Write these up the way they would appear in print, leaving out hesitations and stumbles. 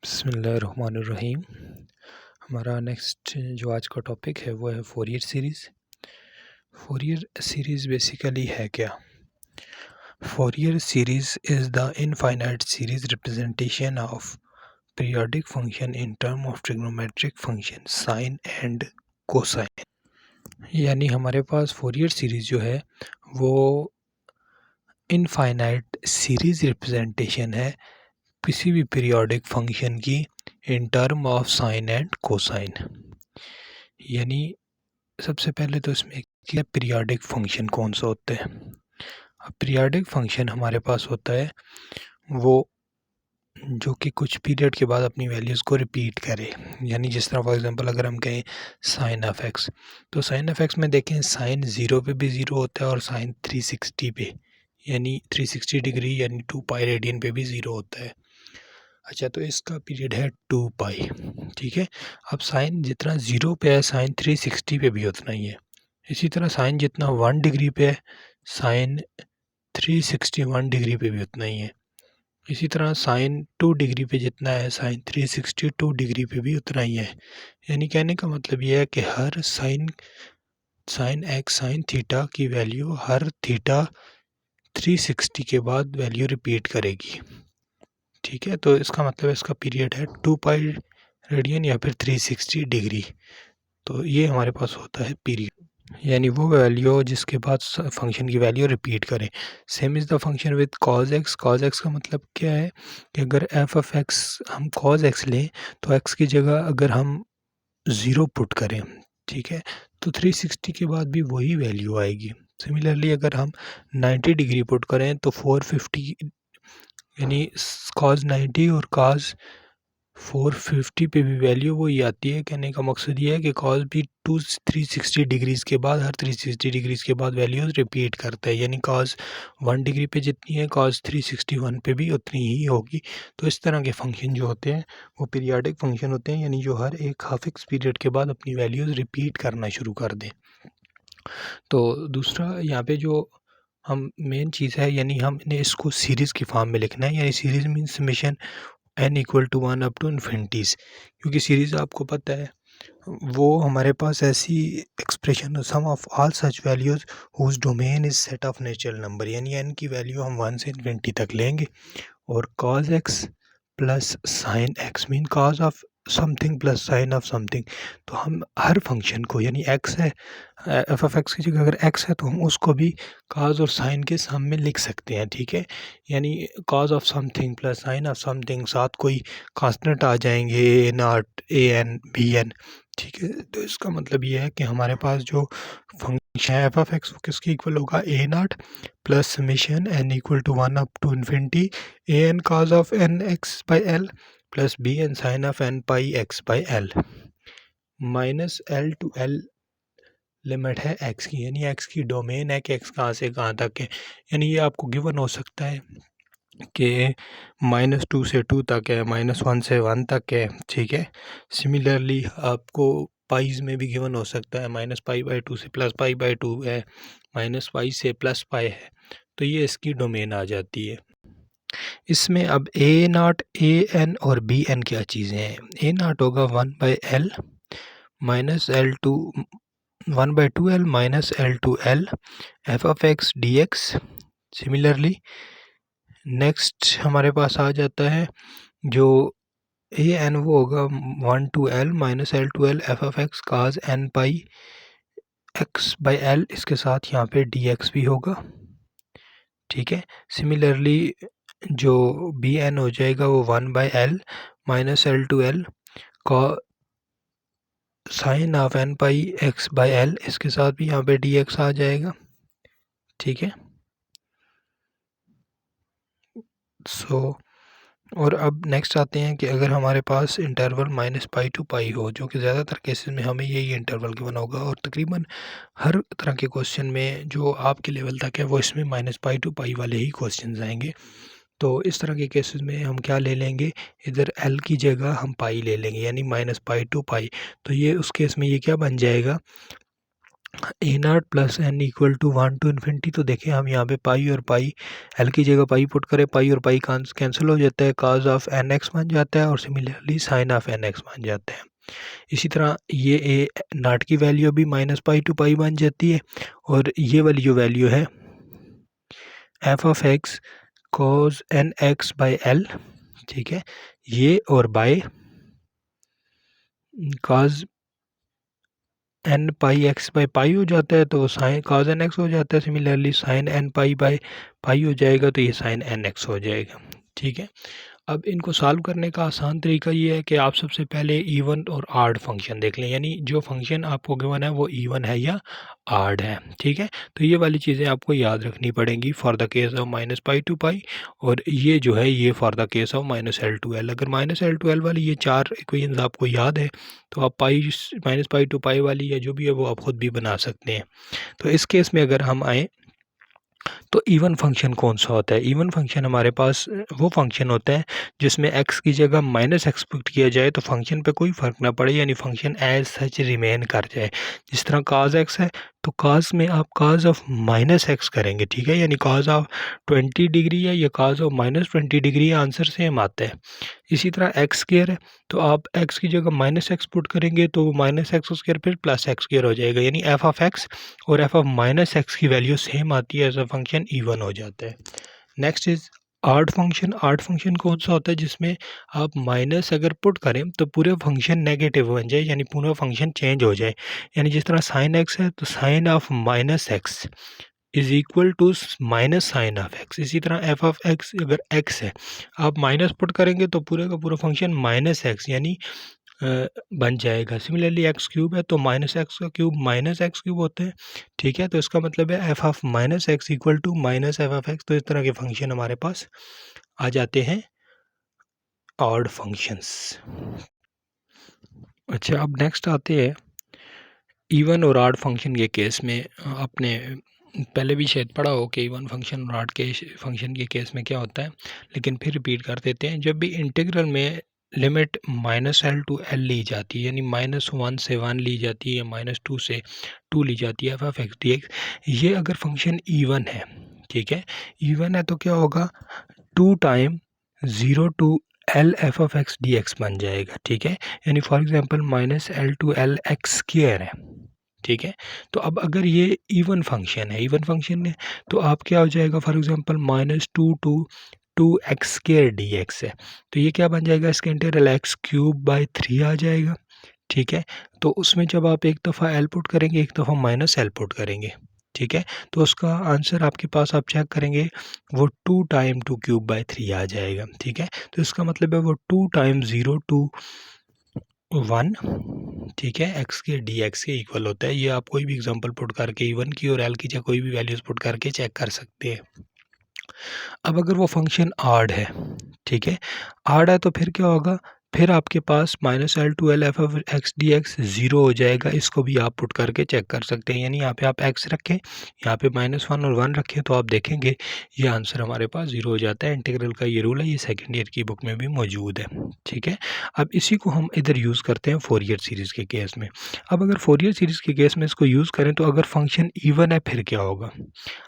बिस्मिल्लाहिर्रहमानिर्रहीम। हमारा नेक्स्ट जो आज का टॉपिक है वो है Fourier series. Fourier series basically है क्या? Fourier series is the infinite series representation of periodic function in term of trigonometric function sine and cosine. यानी हमारे पास फोरियर सीरीज़ जो है वो इनफाइनाइट सीरीज़ रिप्रेजेंटेशन है किसी भी पीरियोडिक फंक्शन की in term of sine and cosine. यानी सबसे पहले तो इसमें क्या पीरियोडिक फंक्शन कौन सा होता है? अब पीरियोडिक फंक्शन हमारे पास होता है वो जो कि कुछ पीरियड के बाद अपनी वैल्यूज़ को रिपीट करे। यानी जिस तरह फॉर एग्जांपल अगर हम कहें साइन ऑफ एक्स, तो साइन ऑफ एक्स में देखें साइन 0 पे भी 0 होता है और साइन 360 पे यानी 360 डिग्री यानी 2 पाई रेडियन पे भी 0 होता है। अच्छा, तो इसका पीरियड है 2 पाई। ठीक है। अब साइन जितना 0 पे है साइन 360 पे भी उतना ही है। इसी तरह साइन जितना 1 डिग्री पे है साइन 361 डिग्री पे भी उतना ही है। इसी तरह साइन 2 डिग्री पे जितना है साइन 362 डिग्री पे भी उतना ही है। यानी कहने का मतलब यह है कि हर साइन एक्स साइन थीटा की वैल्यू हर थीटा 360 के बाद वैल्यू रिपीट करेगी। ठीक है, तो इसका मतलब इसका पीरियड है 2 पाई रेडियन या फिर 360 डिग्री। तो ये हमारे पास होता है पीरियड, यानी वो वैल्यू जिसके बाद फंक्शन की वैल्यू रिपीट करें। Same is the function with cos x. Cos x का मतलब क्या है कि अगर एफ ऑफ एक्स हम कॉज एक्स लें तो एक्स की जगह अगर हम 0 पुट करें, ठीक है, तो 360 के बाद भी वही वैल्यू आएगी। सिमिलरली अगर हम 90 डिग्री पुट करें तो 450 यानी कॉज 90 और कॉज 450 पे भी वैल्यू वही आती है। कहने का मकसद ये है कि कॉज भी 360 डिग्रीज़ के बाद हर 360 डिग्रीज़ के बाद वैल्यूज़ रिपीट करता है। यानी कॉज 1 डिग्री पे जितनी है कॉज 361 पे भी उतनी ही होगी। तो इस तरह के फंक्शन जो होते हैं वो पीरियोडिक फंक्शन होते हैं, यानी जो हर एक हाफिक्स पीरियड के बाद अपनी वैल्यूज़ रिपीट करना शुरू कर दें। तो दूसरा यहाँ पे जो हम मेन चीज़ है, यानी हमने इसको सीरीज़ की फॉर्म में लिखना है। यानी series means summation n equal to 1 up to infinities. क्योंकि सीरीज़ आपको पता है वो हमारे पास ऐसी expression sum of all such values whose domain is set of natural number, यानी n की वैल्यू हम 1 से इन्फिनिटी तक लेंगे। और cos x plus sine x mean cos of something plus sine of something. तो हम हर फंक्शन को, यानी x है एफ ऑफ एक्स की जगह अगर x है तो हम उसको भी cos और साइन के सामने लिख सकते हैं। ठीक है, यानी cos of something plus sine of something, साथ कोई कांस्टेंट आ जाएंगे A nought A N B N. ठीक है, तो इसका मतलब ये है कि हमारे पास जो फंक्शन है एफ ऑफ एक्स वो किसके इक्वल होगा, A not plus summation N equal to 1 up to infinity A N cos of N x by L plus B N sine of N pi x by L minus L to L limit है X की, यानी x की domain है कि x कहाँ से कहाँ तक है। यानी ये आपको गिवन हो सकता है कि -2 से 2 तक है, -1 से 1 तक है। ठीक है, सिमिलरली आपको पाइज में भी गिवन हो सकता है -π/2 से +π/2 है, -π से +π है। तो ये इसकी डोमेन आ जाती है। इसमें अब ए नॉट ए एन और बी एन क्या चीज़ें हैं? ए नॉट होगा 1/l minus L two 1/2l minus L to L f of x d x. Similarly next हमारे पास आ जाता है जो ए एन वो होगा 1 to l minus L to L f of x cos n pi x by L, इसके साथ यहाँ पे डी एक्स भी होगा। ठीक है, सिमिलरली जो बी एन हो जाएगा वो 1/l minus L to L का sine of N pi x by L, इसके साथ भी यहाँ पे डी एक्स आ जाएगा। ठीक है, सो और अब नेक्स्ट आते हैं कि अगर हमारे पास इंटरवल -π to π हो, जो कि ज़्यादातर केसेस में हमें यही इंटरवल गिवन होगा और तकरीबन हर तरह के क्वेश्चन में जो आपके लेवल तक है वो इसमें -π to π वाले ही क्वेश्चंस आएंगे। तो इस तरह के केसेस में हम क्या ले लेंगे, इधर l की जगह हम पाई ले लेंगे, यानी -π to π। तो ये उस केस में ये क्या बन जाएगा, a not plus n equal to 1 to infinity. तो देखें हम यहाँ पे पाई और पाई, एल की जगह पाई पुट करें, पाई और पाई कैंसिल हो जाता है, काज ऑफ एन एक्स बन जाता है और similarly sine of N x बन जाता है। इसी तरह ये ए नॉट की वैल्यू भी माइनस पाई टू पाई बन जाती है और ये वाली जो वैल्यू है f of x cos n x by L, ठीक है, ये और by cos n pi x by pi हो जाता है, तो वो साइन काज एन एक्स हो जाता है। Similarly sine n pi by pi हो जाएगा, तो ये साइन एन एक्स हो जाएगा, ठीक है। अब इनको सॉल्व करने का आसान तरीका ये है कि आप सबसे पहले इवन और आड फंक्शन देख लें, यानी जो फंक्शन आपको गिवन है वो इवन है या आड है, ठीक है। तो ये वाली चीज़ें आपको याद रखनी पड़ेंगी for the case of minus pi to pi, और ये जो है ये for the case of minus L to l. अगर माइनस एल टू एल वाली ये 4 इक्वेशंस आपको याद है तो आप पाई माइनस पाई टू पाई वाली या जो भी है वो आप खुद भी बना सकते हैं। तो इस केस में अगर हम आएँ तो इवन फंक्शन कौन सा होता है? इवन फंक्शन हमारे पास वो फंक्शन होता है जिसमें x की जगह माइनस एक्स पुट किया जाए तो फंक्शन पे कोई फ़र्क ना पड़े, यानी फंक्शन एज सच रिमेन कर जाए। जिस तरह काज x है तो काज में आप काज ऑफ माइनस एक्स करेंगे, ठीक है, यानी काज ऑफ 20 डिग्री है या काज ऑफ माइनस 20 डिग्री है, आंसर सेम आता है। इसी तरह एक्स स्क्वायर है तो आप x की जगह माइनस एक्स पुट करेंगे तो माइनस एक्स स्क्वायर फिर प्लस एक्स स्क्वायर हो जाएगा, यानी एफ ऑफ एक्स और एफ ऑफ माइनस एक्स की वैल्यू सेम आती है, ऐसा फंक्शन इवन हो जाता है। Next is odd function. Odd function कौन सा होता है? जिसमें आप माइनस अगर पुट करें तो पूरे फंक्शन नेगेटिव बन जाए, यानी पूरा फंक्शन चेंज हो जाए। यानी जिस तरह साइन एक्स है तो sine of minus x is equal to minus sine of x. इसी तरह एफ ऑफ एक्स अगर एक्स है आप माइनस पुट करेंगे तो पूरे का पूरा फंक्शन माइनस एक्स यानी बन जाएगा। सिमिलरली एक्स क्यूब है तो माइनस एक्स का क्यूब माइनस एक्स क्यूब होते हैं, ठीक है। तो इसका मतलब है f of minus x equal to minus f of x. तो इस तरह के फंक्शन हमारे पास आ जाते हैं ऑड फंक्शंस। अच्छा, अब नेक्स्ट आते हैं इवन और ऑड फंक्शन के केस में। आपने पहले भी शायद पढ़ा हो कि इवन फंक्शन और ऑड के फंक्शन के केस में क्या होता है, लेकिन फिर रिपीट कर देते हैं। जब भी इंटीग्रल में limit minus L to l ली जाती है, यानी माइनस 1 से 1 ली जाती है या माइनस 2 से 2 ली जाती है, f of x d x, ये अगर फंक्शन इवन है, ठीक है, इवन है तो क्या होगा, 2 time 0 to L f of x d x बन जाएगा, ठीक है। यानी for example minus L to L x square है, ठीक है। तो अब अगर ये इवन फंक्शन है, इवन फंक्शन है तो आप क्या हो जाएगा, for example minus 2 to 2x square d x है तो ये क्या बन जाएगा, इसके इंटीग्रल एक्स क्यूब बाई 3 आ जाएगा, ठीक है। तो उसमें जब आप एक दफ़ा एल पुट करेंगे एक दफ़ा माइनस एल पुट करेंगे, ठीक है, तो उसका आंसर आपके पास आप चेक करेंगे वो 2 टाइम 2 क्यूब बाई 3 आ जाएगा, ठीक है। तो इसका मतलब है वो 2 टाइम 0 टू 1, ठीक है, एक्स के डी एक्स के इक्वल होता है। ये आप कोई भी एग्जांपल पुट करके इवन की और एल की या कोई भी वैल्यूज़ पुट करके चेक कर सकते हैं। अब अगर वो फंक्शन आड है, ठीक है, आड है तो फिर क्या होगा, फिर आपके पास minus L to L f of x d x zero हो जाएगा। इसको भी आप पुट करके चेक कर सकते हैं, यानी यहाँ पे आप एक्स रखें, यहाँ पे माइनस 1 और 1 रखें तो आप देखेंगे ये आंसर हमारे पास ज़ीरो हो जाता है। इंटीग्रल का ये रूल है, ये सेकेंड ईयर की बुक में भी मौजूद है, ठीक है। अब इसी को हम इधर यूज़ करते हैं फोरियर सीरीज़ के केस में। अब अगर फोरियर सीरीज़ के केस में इसको यूज़ करें तो अगर फंक्शन इवन है फिर क्या होगा,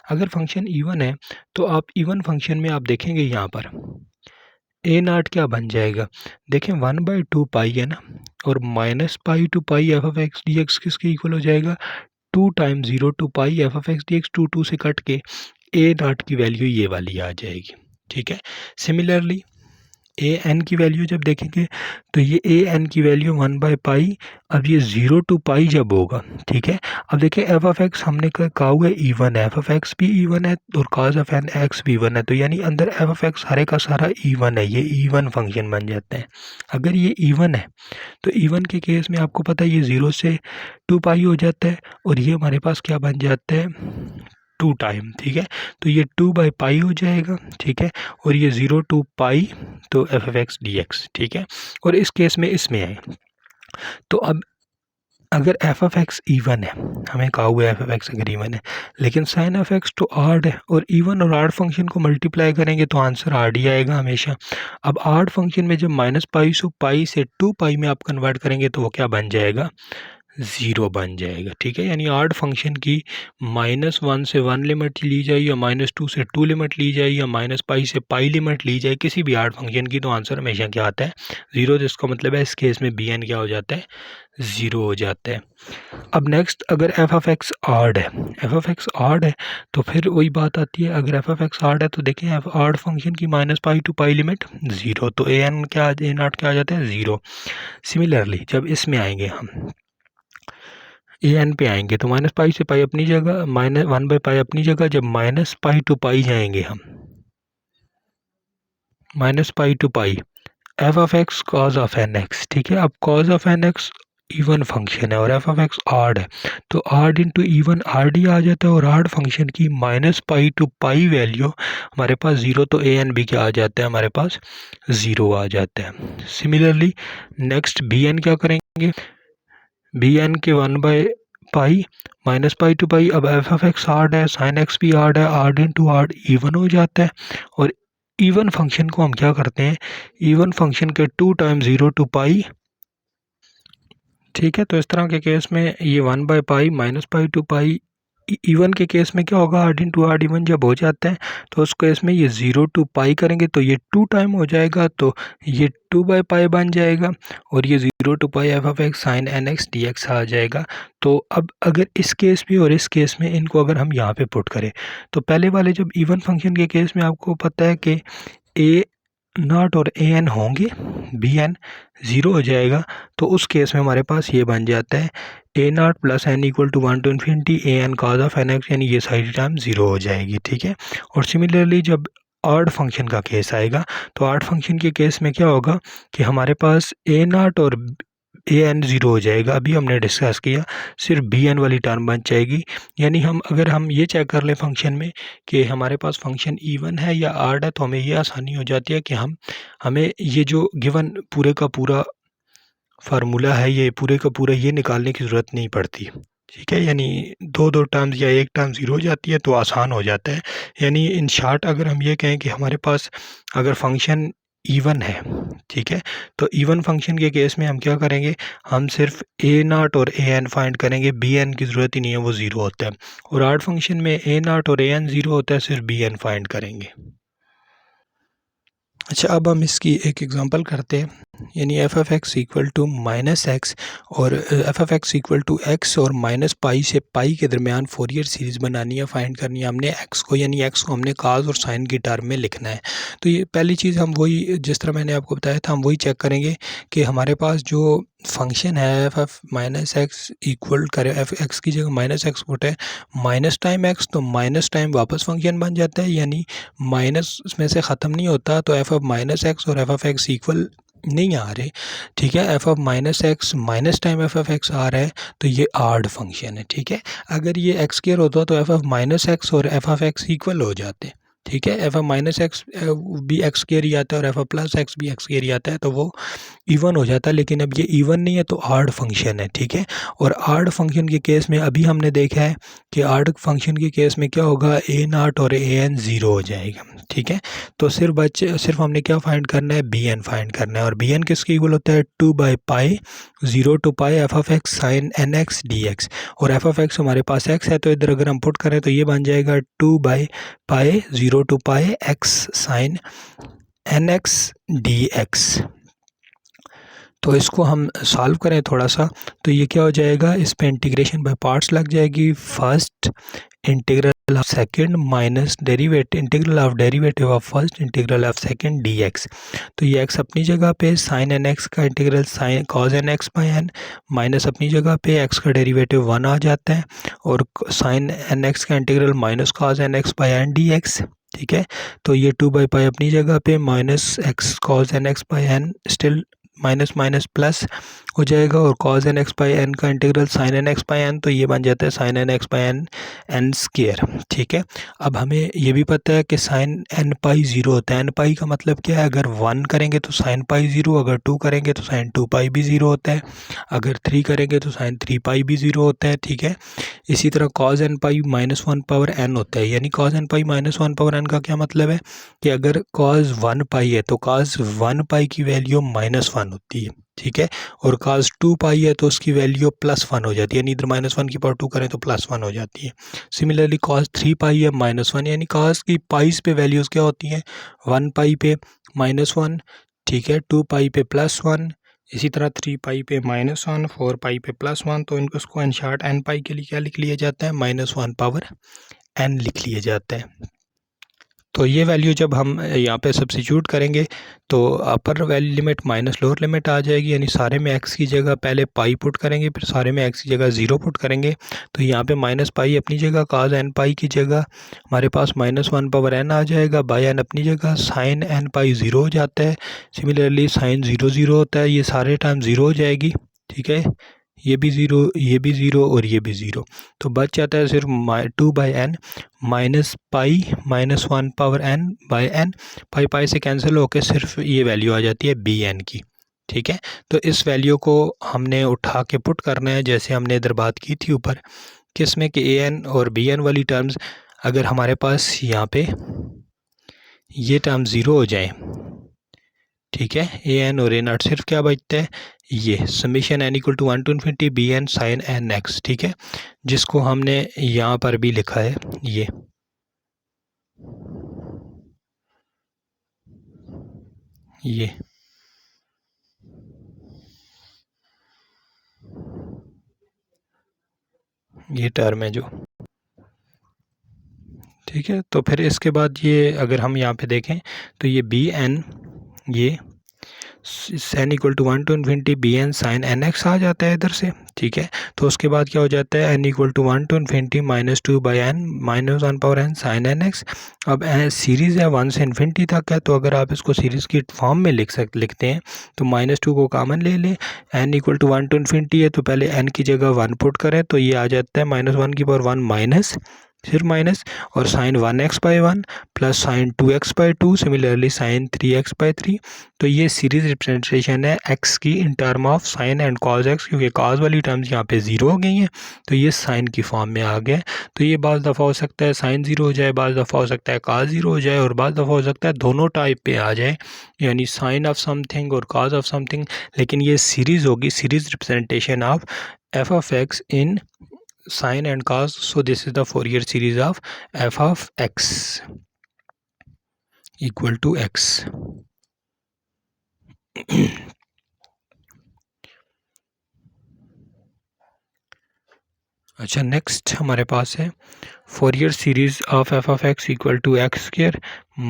अगर फंक्शन इवन है तो आप इवन फंक्शन में आप देखेंगे यहाँ पर ए नाट क्या बन जाएगा, देखें 1/2 पाई है ना, और minus pi to pi f of x d x किसके इक्वल हो जाएगा, 2 time 0 to pi f of x d x, 2 से कट के ए नाट की वैल्यू ये वाली आ जाएगी, ठीक है। सिमिलरली ए एन की वैल्यू जब देखेंगे तो ये ए एन की वैल्यू 1/पाई, अब ये 0 टू पाई जब होगा, ठीक है। अब देखिए एफ ऑफ एक्स हमने कहा हुआ है इवन है, एफ ऑफ एक्स भी इवन है और काज ऑफ एन एक्स भी इवन है, तो यानी अंदर एफ ऑफ एक्स सारे का सारा इवन है, ये इवन फंक्शन बन जाता है। अगर ये इवन है तो इवन के केस में आपको पता है ये 0 से 2 पाई हो जाता है और ये हमारे पास क्या बन जाता है 2 टाइम, ठीक है। तो ये 2/पाई हो जाएगा, ठीक है, और ये 0 टू पाई तो f of x d x, ठीक है। और इस केस में इसमें आए तो अब अगर एफ ऑफ एक्स इवन है, हमें कहा हुआ है एफ ऑफ एक्स अगर इवन है, लेकिन साइन ऑफ एक्स तो आड है और इवन और आड फंक्शन को मल्टीप्लाई करेंगे तो आंसर आड ही आएगा हमेशा। अब आड फंक्शन में जब माइनस पाई से 2 पाई में आप कन्वर्ट करेंगे तो वो क्या बन जाएगा ज़ीरो बन जाएगा। ठीक है, यानी ऑड फंक्शन की -1 से 1 लिमिट ली जाए या -2 से 2 लिमिट ली जाए या -पाई से पाई लिमिट ली जाए किसी भी ऑड फंक्शन की, तो आंसर हमेशा क्या आता है? ज़ीरो। जिसका मतलब है इस केस में bn क्या हो जाता है? ज़ीरो हो जाता है। अब नेक्स्ट, अगर एफ ऑफ एक्स ऑड है, एफ ऑफ एक्स ऑड है तो फिर वही बात आती है, अगर एफ ऑफ एक्स ऑड है तो देखें एफ ऑड फंक्शन की -पाई टू पाई लिमिट ज़ीरो, तो ए एन क्या, ए नॉट क्या आ जाता है? ज़ीरो। सिमिलरली जब इसमें आएंगे हम ए एन पे आएंगे तो -पाई से पाई अपनी जगह, -1/पाई अपनी जगह, जब -पाई टू पाई जाएंगे हम, -pi to pi f of x cos of N x. ठीक है, अब cos of N x even function है और एफ ऑफ एक्स ऑड है, तो ऑड इंटू इवन आर डी आ जाता है, और ऑड फंक्शन की -पाई टू पाई वैल्यू हमारे पास ज़ीरो, तो ए एन भी क्या आ जाता है? हमारे पास ज़ीरो आ जाता है। सिमिलरली नेक्स्ट बी एन क्या करेंगे? बी एन के 1/पाई -पाई टू पाई, अब एफ ऑफ एक्स ऑड है, साइन एक्स भी ऑड है, ऑड इंटू ऑड इवन हो जाता है, और इवन फंक्शन को हम क्या करते हैं? इवन फंक्शन के 2 टाइम्स 0 टू पाई। ठीक है, तो इस तरह के केस में ये 1/पाई -पाई टू पाई, इवन के केस में क्या होगा? ऑड इंटू ऑड इवन जब हो जाता है तो उस केस में ये 0 टू पाई करेंगे तो ये 2 टाइम हो जाएगा, तो ये 2/पाई बन जाएगा, और ये 0 to pi f of x sine n x d x आ जाएगा। तो अब अगर इस केस में और इस केस में इनको अगर हम यहाँ पे पुट करें, तो पहले वाले जब इवन फंक्शन के केस में आपको पता है कि ए नॉट और ए एन होंगे, बी एन ज़ीरो हो जाएगा, तो उस केस में हमारे पास ये बन जाता है a not plus n equal to 1 to infinity A N cos of N x, यानी ये सारी टर्म ज़ीरो हो जाएगी। ठीक है, और सिमिलरली जब ऑड फंक्शन का केस आएगा तो ऑड फंक्शन के केस में क्या होगा कि हमारे पास ए नॉट और ए एन ज़ीरो हो जाएगा, अभी हमने डिस्कस किया, सिर्फ बी एन वाली टर्म बन जाएगी। यानी हम अगर हम ये चेक कर लें फंक्शन में कि हमारे पास फंक्शन इवन है या ऑड है, तो हमें ये आसानी हो जाती है कि हमें ये जो गिवन पूरे का पूरा फार्मूला है, ये पूरे का पूरा ये निकालने की ज़रूरत नहीं पड़ती। ठीक है, यानी दो दो टर्म्स या एक टर्म ज़ीरो हो जाती है तो आसान हो जाता है। यानी इन शॉर्ट अगर हम ये कहें कि हमारे पास अगर फंक्शन इवन है, ठीक है, तो इवन फंक्शन के केस में हम क्या करेंगे? हम सिर्फ ए नॉट और ए एन फाइंड करेंगे, बी एन की ज़रूरत ही नहीं है, वो ज़ीरो होता है। और ऑड फंक्शन में ए नॉट और ए एन ज़ीरो होता है, सिर्फ बी एन फाइंड करेंगे। अच्छा, अब हम इसकी एक एग्जांपल करते हैं, यानी f f x equal to -x और f f x equal to x और -पाई से पाई के दरमियान फोरियर सीरीज़ बनानी है, फाइंड करनी है हमने एक्स को, यानी एक्स को हमने काज और साइन की टर्म में लिखना है। तो ये पहली चीज़ हम वही, जिस तरह मैंने आपको बताया था, हम वही चेक करेंगे कि हमारे पास जो फंक्शन है एफ एफ -x इक्वल करें, एफ एक्स की जगह -x पुट है, माइनस टाइम एक्स, तो माइनस टाइम वापस फंक्शन बन जाता है, यानी माइनस में से ख़त्म नहीं होता, तो एफ ऑफ -x और एफ ऑफ एक्स इक्वल नहीं आ रहे। ठीक है, f of -x minus time f of x आ रहा है, तो ये ऑड फंक्शन है। ठीक है, अगर ये एक्स स्क्वायर होता तो एफ ऑफ -x और एफ ऑफ एक्स इक्वल हो जाते। ठीक है, एफ ऑफ -x भी एक्स स्क्वायर ही आता है और एफ ऑफ +x भी एक्स स्क्वायर ही आता है, तो वो इवन हो जाता है। लेकिन अब ये इवन नहीं है तो ऑड फंक्शन है। ठीक है, और ऑड फंक्शन के केस में अभी हमने देखा है कि ऑड फंक्शन के केस में क्या होगा? ए नॉट और ए एन ज़ीरो हो जाएगा। ठीक है, तो सिर्फ हमने क्या फाइंड करना है? बी एन फाइंड करना है, और बी एन किसके इक्वल होता है? 2/पाई 0 to pi f of x sine n x d x, और एफ ऑफ एक्स हमारे पास एक्स है, तो इधर अगर हम पुट करें तो ये बन जाएगा 2/पाई 0 to pi x sine n x d x. तो इसको हम सॉल्व करें थोड़ा सा, तो ये क्या हो जाएगा? इस पे इंटीग्रेशन बाय पार्ट्स लग जाएगी। First integral of second minus derivative integral of derivative of first integral of second d x. तो ये एक्स अपनी जगह पे, साइन एन एक्स का integral sine cos n x by n, minus अपनी जगह पे एक्स का डेरिवेटिव 1 आ जाता है, और साइन एन एक्स का integral minus cos n x by n d x. ठीक है, तो ये 2/पाई अपनी जगह पे, minus x cos n x by n still minus minus plus हो जाएगा, और cos n x by n का integral sine n x by n, तो ये बन जाता है sine n x by n n square. ठीक है, अब हमें ये भी पता है कि साइन एन पाई ज़ीरो होता है। एन पाई का मतलब क्या है? अगर 1 करेंगे तो साइन पाई ज़ीरो, अगर 2 करेंगे तो साइन 2 पाई भी ज़ीरो होता है, अगर 3 करेंगे तो साइन 3 पाई भी ज़ीरो होता है। ठीक है, इसी तरह cause an pi -1 power N होता है, यानी cause an pi -1 power N का क्या मतलब है कि अगर कॉज 1 पाई है तो कॉज 1 पाई की वैल्यू -1 होती है। ठीक है। और cos 2 पाई है तो उसकी वैल्यू +1 हो जाती है, यानी इधर -1 की पावर 2 करें तो +1 हो जाती है। सिमिलरली cos 3 पाई है -1, यानी cos की पाइस पे वैल्यूज़ क्या होती हैं, 1 पाई पे -1, ठीक है, 2 पाई पे +1, इसी तरह 3 पाई पे -1, 4 पाई पे +1। तो इनको इसको इन शॉर्ट n पाई के लिए क्या लिख लिया जाता है, -1 पावर n लिख लिया जाता है। तो ये वैल्यू जब हम यहाँ पे सब्स्टिट्यूट करेंगे तो upper value limit minus lower limit आ जाएगी, यानी सारे में x की जगह पहले पाई पुट करेंगे, फिर सारे में x की जगह 0 पुट करेंगे। तो यहाँ पे माइनस पाई अपनी जगह, cos n पाई की जगह हमारे पास -1 पावर n आ जाएगा, बाय n अपनी जगह, साइन n पाई 0 हो जाता है। सिमिलरली साइन 0 0 होता है, ये सारे टाइम 0 हो जाएगी, ठीक है, ये भी 0, ये भी 0 और ये भी 0। तो बच जाता है सिर्फ 2/n minus pi -1 power n by n। Pi से कैंसिल होकर सिर्फ ये वैल्यू आ जाती है bn की, ठीक है। तो इस वैल्यू को हमने उठा के पुट करना है, जैसे हमने इधर बात की थी ऊपर, किसमें कि an और bn वाली टर्म्स अगर हमारे पास यहाँ पे ये टर्म 0 हो जाए, ठीक है, an और a0 सिर्फ क्या बचता है, ये summation n equal to 1 to infinity bn sin nx, ठीक है, जिसको हमने यहाँ पर भी लिखा है ये टर्म है जो, ठीक है। तो फिर इसके बाद ये अगर हम यहाँ पे देखें तो ये bn, ये n equal to 1 to infinity bn sin nx आ जाता है इधर से, ठीक है। तो उसके बाद क्या हो जाता है, n equal to 1 to infinity -2/n -1 power n sin nx। अब सीरीज़ है 1 से इन्फिनिटी तक है, तो अगर आप इसको सीरीज़ की फॉर्म में लिखते हैं तो -2 को कॉमन ले लें, n equal to 1 to infinity है तो पहले n की जगह 1 पुट करें तो ये आ जाता है -1 की पावर 1 माइनस, सिर्फ माइनस, और sine 1x/1 plus sine 2x/2, similarly sine 3x/3। तो ये सीरीज रिप्रेजेंटेशन है x की in term of sine and cos x, क्योंकि कॉज वाली टर्म्स यहाँ पे 0 हो गई हैं तो ये साइन की फॉर्म में आ गया। तो ये बाज़ दफ़ा हो सकता है साइन 0 हो जाए, बाज़ दफ़ा हो सकता है कॉज 0 हो जाए, और बाज़ दफ़ा हो सकता है दोनों टाइप पे आ जाए, यानी साइन ऑफ समथिंग और कॉज ऑफ समथिंग। लेकिन ये सीरीज़ होगी, series representation of f(x) in sin and cos. So this is the Fourier series of f of x equal to x. अच्छा, नेक्स्ट हमारे पास है Fourier series of f of x equal to x square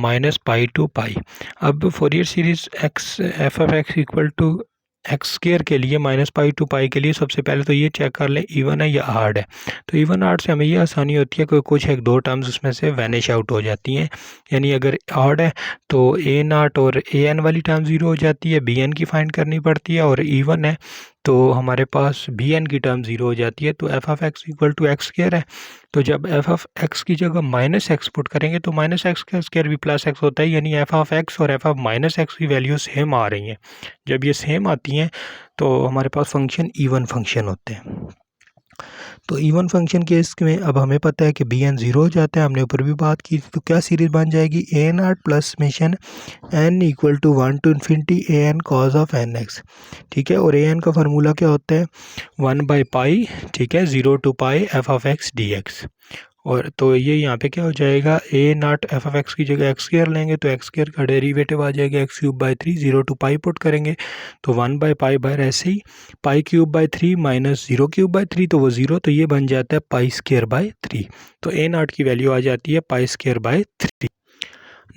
minus pi to pi. अब Fourier series x f of x equal to x square के लिए -पाई to पाई के लिए सबसे पहले तो ये चेक कर लें इवन है या हार्ड है। तो इवन हार्ड से हमें ये आसानी होती है कि कुछ एक दो टर्म्स उसमें से वैनिश आउट हो जाती हैं, यानी अगर हार्ड है तो a0 और an वाली टर्म 0 हो जाती है, bn की फाइंड करनी पड़ती है, और इवन है तो हमारे पास bn की टर्म 0 हो जाती है। तो f of x equal to x square है, तो जब एफ ऑफ एक्स की जगह -x पुट करेंगे तो -x का स्क्वायर भी +x होता है, यानी एफ ऑफ एक्स और एफ ऑफ -x की वैल्यू सेम आ रही हैं। जब ये सेम आती हैं तो हमारे पास फंक्शन इवन फंक्शन होते हैं। तो इवन फंक्शन के इसमें अब हमें पता है कि bn 0 हो जाता है, हमने ऊपर भी बात की थी। तो क्या सीरीज़ बन जाएगी, a0 plus summation n equal to 1 to infinity an cos of nx, ठीक है। और an का फार्मूला क्या होता है, 1/पाई, ठीक है, 0 to pi f of x dx। और तो ये यहाँ पे क्या हो जाएगा, a0 एफ ऑफ एक्स की जगह एक्स स्क्वायर लेंगे तो एक्स स्क्वायर का डेरिवेटिव आ जाएगा x³ 0 to पाई पुट करेंगे तो 1/पाई बाहर ऐसे ही, π³ माइनस 0³ तो वो 0, तो ये बन जाता है π²/3। तो a0 की वैल्यू आ जाती है π²/3।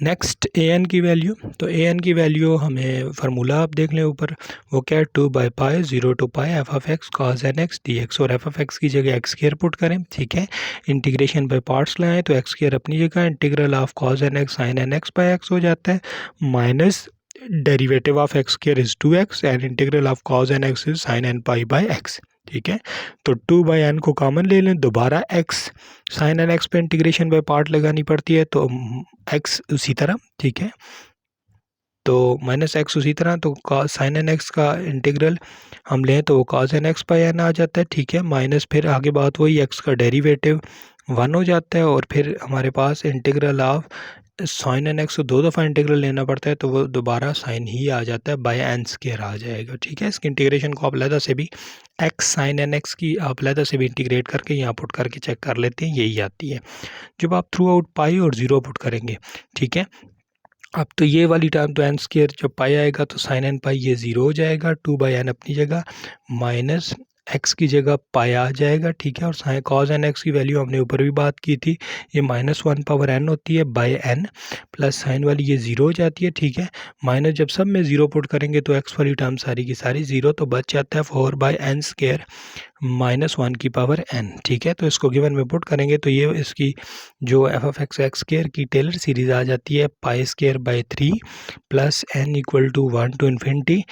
नेक्स्ट an की वैल्यू, तो an की वैल्यू हमें फार्मूला आप देख लें ऊपर, वो क्या है 2/पाई 0 to pi f of x cos nx dx, और एफ ऑफ एक्स की जगह एक्स स्क्वायर पुट करें, ठीक है। इंटीग्रेशन बाय पार्ट्स लाएं तो एक्स स्क्वायर अपनी जगह, integral of cos nx sin nx by x हो जाता है, minus derivative of x square is 2x and integral of cos nx is sin nπ by x, ठीक है। तो 2/n को कॉमन ले लें, दोबारा x sin nx पे इंटीग्रेशन बाय पार्ट लगानी पड़ती है तो x उसी तरह, ठीक है। तो -x उसी तरह, तो sin nx का इंटीग्रल हम लें तो वो cos nx बाय n आ जाता है, ठीक है। माइनस फिर आगे बात वही x का डेरिवेटिव 1 हो जाता है, और फिर हमारे पास integral of sine n x को 2 दफ़ा इंटीग्रल लेना पड़ता है, तो वो दोबारा साइन ही आ जाता है, बाय एन स्क्वायर आ जाएगा। ठीक है, इसकी इंटीग्रेशन को आप अलहदा से भी एक्स साइन एन एक्स की आप अलहदा से भी इंटीग्रेट करके यहाँ पुट करके चेक कर लेते हैं, यही आती है जब आप थ्रू आउट पाई और ज़ीरो पुट करेंगे। ठीक है, अब तो ये वाली टर्म तो एन स्क्वायर जब पाई आएगा तो साइन एन पाई ये ज़ीरो हो जाएगा, 2/n अपनी जगह, माइनस एक्स की जगह पाई आ जाएगा। ठीक है, और साइन कॉज एन एक्स की वैल्यू हमने ऊपर भी बात की थी, ये -1/n होती है बाय n, प्लस साइन वाली ये ज़ीरो हो जाती है। ठीक है, माइनस जब सब में ज़ीरो पुट करेंगे तो एक्स वाली टर्म सारी की सारी ज़ीरो, तो बच जाता है 4/n स्क्वायर -1/n। ठीक है, तो इसको गिवन में पुट करेंगे तो ये इसकी जो f(x) एक्स स्क्वायर की टेलर सीरीज़ आ जाती है pi square by 3 plus n equal to 1 to infinity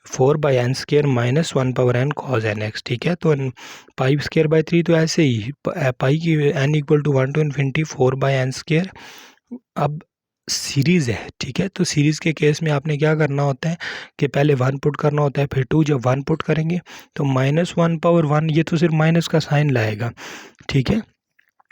4/n square -1/n cos n x। ठीक है, तो पाई स्क्वायर बाई 3 तो ऐसे ही पाई की n equal to 1 to infinity 4/n square अब सीरीज़ है। ठीक है, तो सीरीज़ के केस में आपने क्या करना होता है कि पहले 1 पुट करना होता है, फिर 2, जब 1 पुट करेंगे तो -1/1 ये तो सिर्फ माइनस का साइन लाएगा। ठीक है,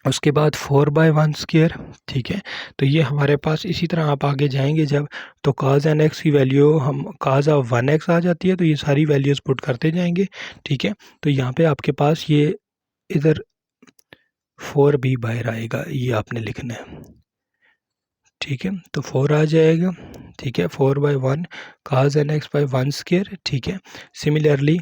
उसके बाद 4/1 स्क्वायर। ठीक है, तो ये हमारे पास इसी तरह आप आगे जाएंगे जब, तो cos n x की वैल्यू हम cos ऑफ 1x आ जाती है, तो ये सारी वैल्यूज़ पुट करते जाएंगे। ठीक है, तो यहाँ पे आपके पास ये इधर 4 भी बाहर आएगा, ये आपने लिखना है। ठीक है, तो 4 आ जाएगा। ठीक है, 4/1 cos n x by 1 square. ठीक है, similarly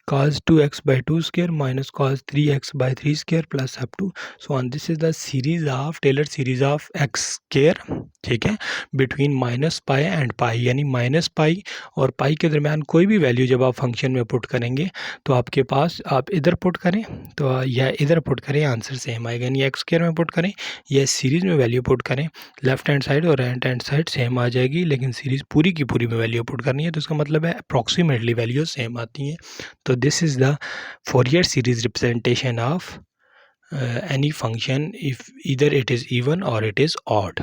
cos 2x by 2 square minus cos 3x by 3 square plus up to so on. This is the series of Taylor series of x square। ठीक है, between minus pi and pi, यानी minus pi और पाई के दरमियान कोई भी value जब आप फंक्शन में पुट करेंगे तो आपके पास आप इधर पुट करें तो या इधर पुट करें, आंसर सेम आएगा। यानी एक्स स्क्वायर में पुट करें या सीरीज़ में वैल्यू पुट करें, लेफ्ट हैंड साइड और राइट हैंड साइड सेम आ जाएगी, लेकिन सीरीज़ पूरी की पूरी में वैल्यू पुट करनी है, तो इसका मतलब है अप्रॉक्सीमेटली वैल्यू सेम आती हैं। तो this is the Fourier series representation of any function if either it is even or it is odd।